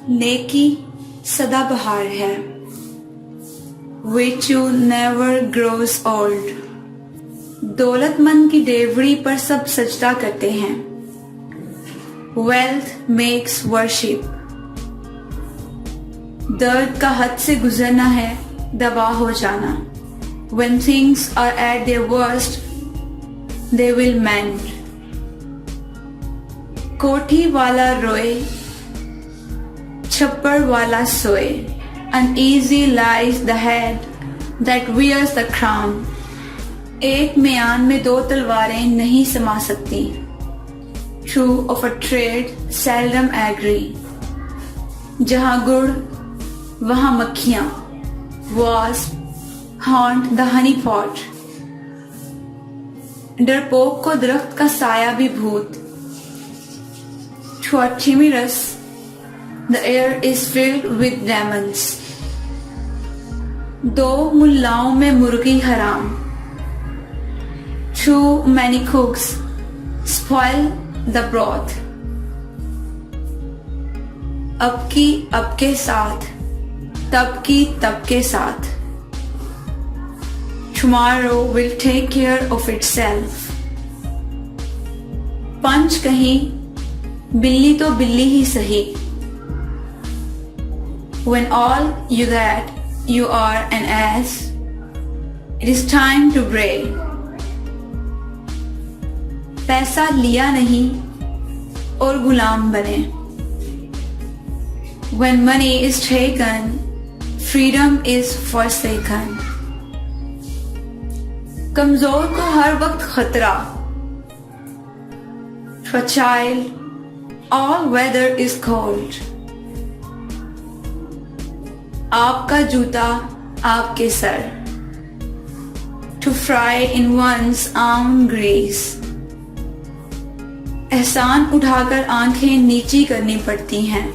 नेकी सदाबहार है। Virtue never grows old. दौलतमंद की डेवड़ी पर सब सजदा करते हैं। Wealth makes worship. दर्द का हद से गुजरना है दवा हो जाना। When things are at their worst, they will mend. कोठी वाला रोए, छप्पर वाला सोए। Uneasy lies the head that wears the crown. एक म्यान में दो तलवारें नहीं समा सकती। True of a trade seldom agree. जहाँ गुड़ वहाँ मक्खियाँ। Wasp haunt the honey pot. डरपोक को दरख्त का साया भी भूत। To a timorous, the air is filled with demons. दो मुल्लाओं में मुर्गी हराम। Too many cooks spoil the broth. अब की अब के साथ, तब की तब के साथ। Tomorrow will take care of itself. पंच कहीं, बिल्ली तो बिल्ली ही सही। When all you get, you are an ass. It is time to bray. पैसा लिया नहीं और गुलाम बने। When money is taken, freedom is forsaken. कमजोर को हर वक्त खतरा। To a child, all weather is cold. आपका जूता आपके sir. To fry in one's own grease. एहसान उठाकर आंखें नीची करनी पड़ती हैं।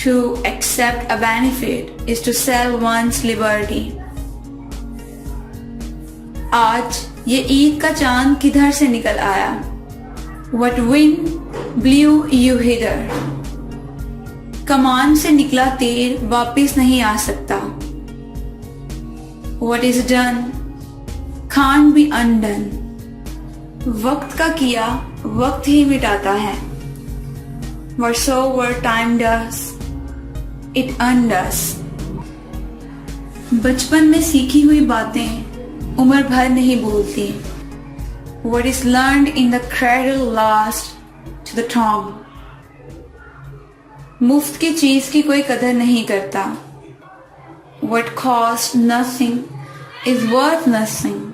To accept a benefit is to sell one's liberty. आज ये ईद का चांद किधर से निकल आया? What wind blew you hither? कमान से निकला तीर वापिस नहीं आ सकता। What is done can't be undone. वक्त का किया वक्त ही मिटाता है। Whatsoever time does, it undoes. बचपन में सीखी हुई बातें उम्र भर नहीं भूलती। What is learned in the cradle lasts to the tomb. मुफ्त की चीज की कोई कदर नहीं करता। What costs nothing is worth nothing.